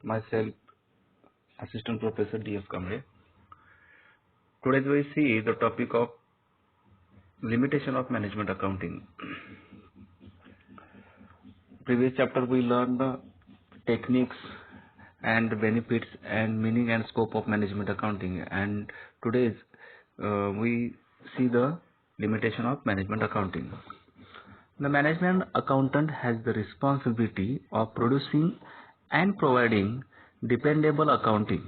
Myself, Assistant Professor D.F. Kamble. Today we see the topic of limitation of management accounting. Previous chapter we learned the techniques and the benefits and meaning and scope of management accounting, and today we see the limitation of management accounting. The management accountant has the responsibility of producing and providing dependable accounting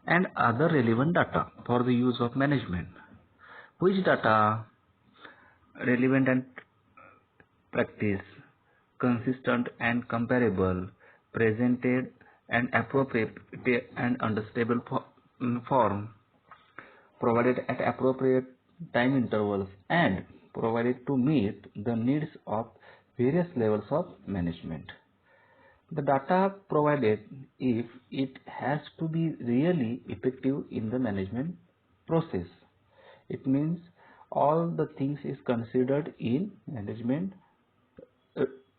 and other relevant data for the use of management. Which data relevant and practice, consistent and comparable, presented and appropriate and understandable form, provided at appropriate time intervals, and provided to meet the needs of various levels of management. The data provided, if it has to be really effective in the management process, it means all the things is considered in management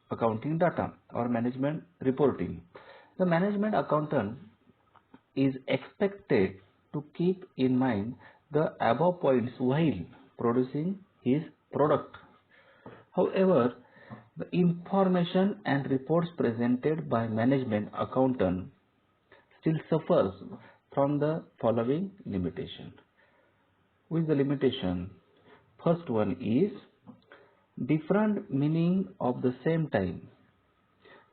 accounting data or management reporting. The management accountant is expected to keep in mind the above points while producing his product. However, the information and reports presented by management accountant still suffers from the following limitation. With the limitation, first one is different meaning of the same time.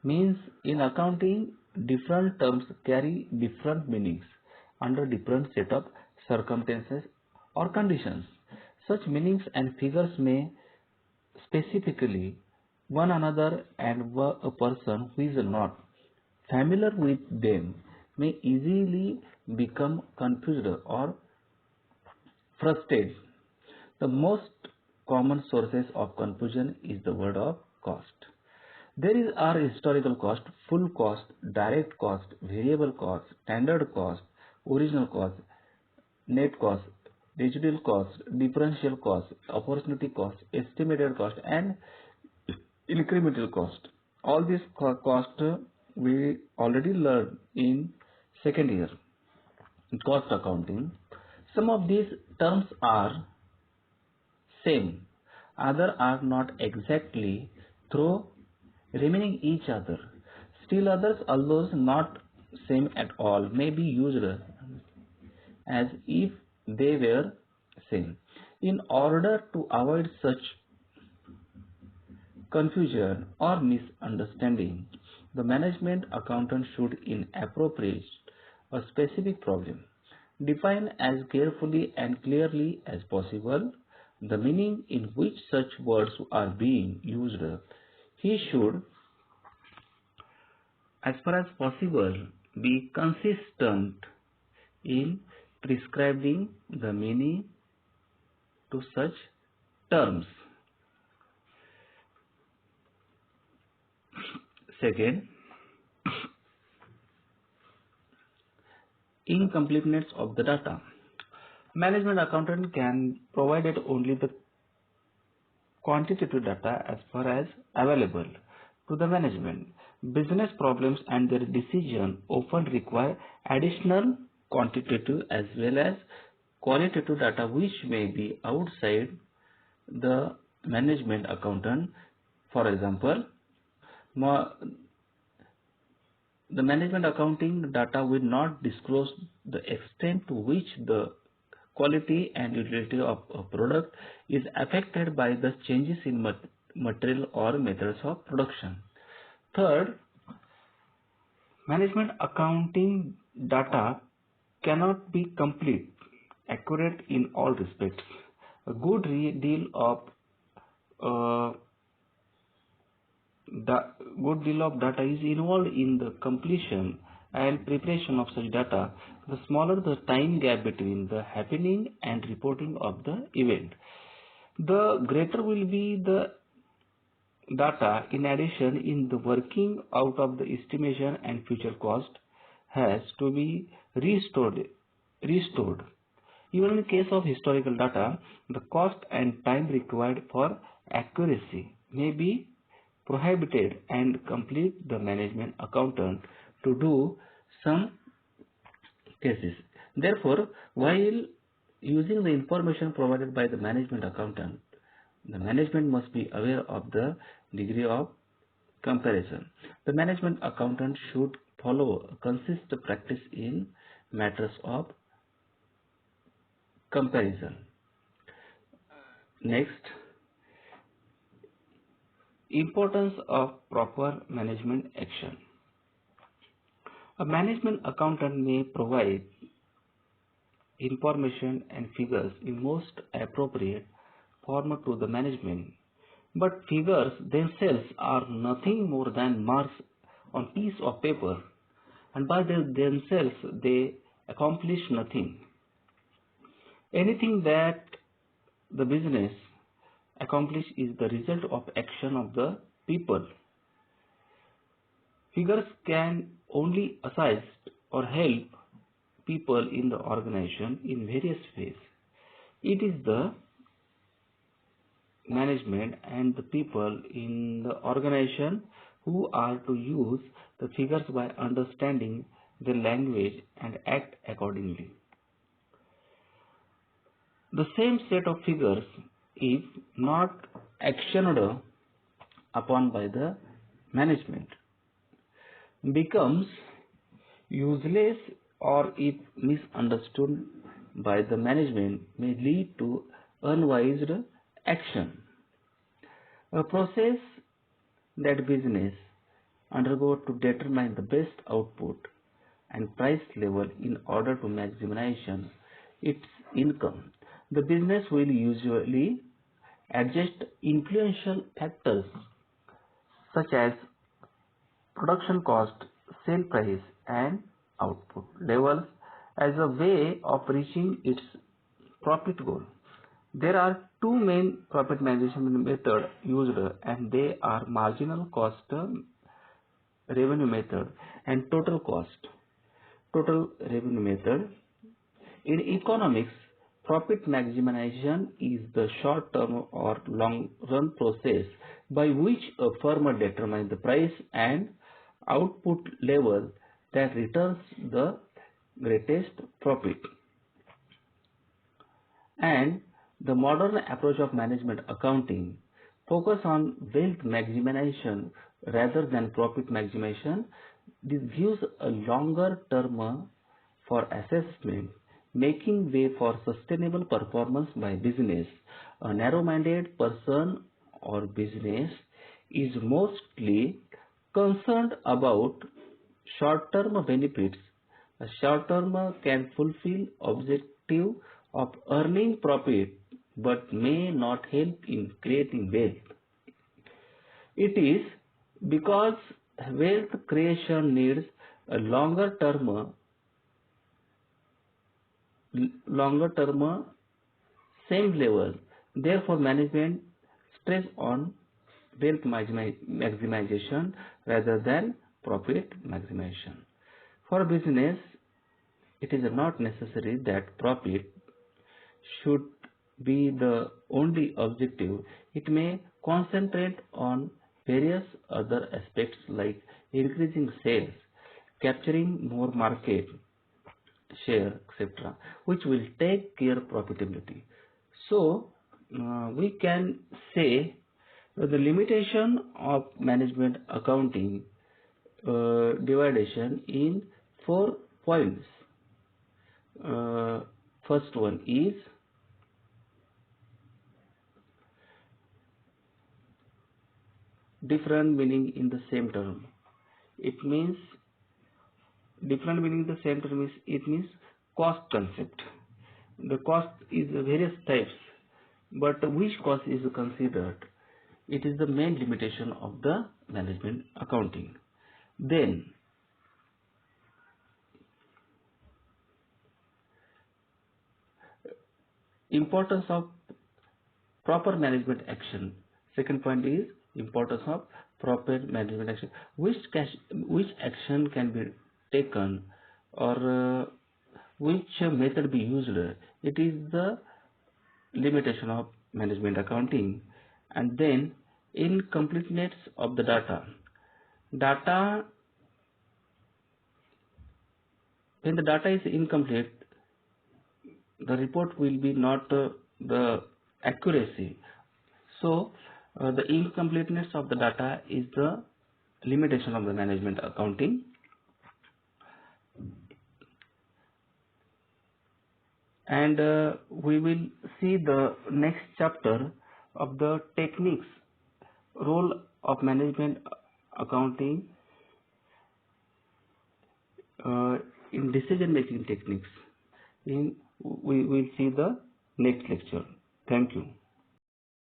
Means in accounting, different terms carry different meanings under different set of circumstances or conditions. Such meanings and figures may specifically one another, and a person who is not familiar with them may easily become confused or frustrated. The most common sources of confusion is the word of cost. There are historical cost, full cost, direct cost, variable cost, standard cost, original cost, net cost, residual cost, differential cost, opportunity cost, estimated cost, and incremental cost. All these cost we already learned in second year cost accounting. Some of these terms are same, other are not exactly through remaining each other. Still others, although not same at all, may be used as if they were same. In order to avoid such confusion or misunderstanding, the management accountant should, in appropriate a specific problem, define as carefully and clearly as possible the meaning in which such words are being used. He should, as far as possible, be consistent in prescribing the meaning to such terms. Second, incompleteness of the data. Management accountant can provide only the quantitative data as far as available to the management. Business problems and their decision often require additional quantitative as well as qualitative data which may be outside the management accountant. For example, the management accounting data will not disclose the extent to which the quality and utility of a product is affected by the changes in material or methods of production. Third, management accounting data cannot be complete, accurate in all respects. A good deal of data is involved in the completion and preparation of such data. The smaller the time gap between the happening and reporting of the event, the greater will be the data. In addition, in the working out of the estimation and future cost has to be restored. Even in case of historical data, the cost and time required for accuracy may be prohibited and complete the management accountant to do some cases. Therefore, while using the information provided by the management accountant, the management must be aware of the degree of comparison. The management accountant should follow a consistent practice in matters of comparison. Next, importance of proper management action. A management accountant may provide information and figures in most appropriate form to the management, but figures themselves are nothing more than marks on piece of paper, and by themselves they accomplish nothing. Anything that the business accomplish is the result of action of the people. Figures can only assist or help people in the organization in various ways. It is the management and the people in the organization who are to use the figures by understanding the language and act accordingly. The same set of figures, if not actioned upon by the management, becomes useless, or if misunderstood by the management may lead to unwise action. A process that business undergo to determine the best output and price level in order to maximize its income. The business will usually adjust influential factors such as production cost, sale price and output levels as a way of reaching its profit goal. There are two main profit management methods used, and they are marginal cost revenue method and total revenue method. In economics, profit maximization is the short-term or long-run process by which a firm determines the price and output level that returns the greatest profit. And the modern approach of management accounting focus on wealth maximization rather than profit maximization. This gives a longer term for assessment, making way for sustainable performance by business. A narrow-minded person or business is mostly concerned about short-term benefits. A short-term can fulfill objective of earning profit but may not help in creating wealth. It is because wealth creation needs a longer term same level. Therefore, management stress on wealth maximization rather than profit maximization. For business, it is not necessary that profit should be the only objective. It may concentrate on various other aspects like increasing sales, capturing more market share, etc., which will take care of profitability. So, we can say the limitation of management accounting dividation in 4 points. First one is different meaning in the same term. It means different meaning in the same term is it means cost concept. The cost is various types, but which cost is considered? It is the main limitation of the management accounting. Then importance of proper management action. Second point is importance of proper management action. Which action can be taken, or which method be used? It is the limitation of management accounting. And then incompleteness of the data. When the data is incomplete, the report will be not the accuracy. So the incompleteness of the data is the limitation of the management accounting. And we will see the next chapter of the techniques, role of management accounting in decision making techniques. We will see the next lecture. Thank you.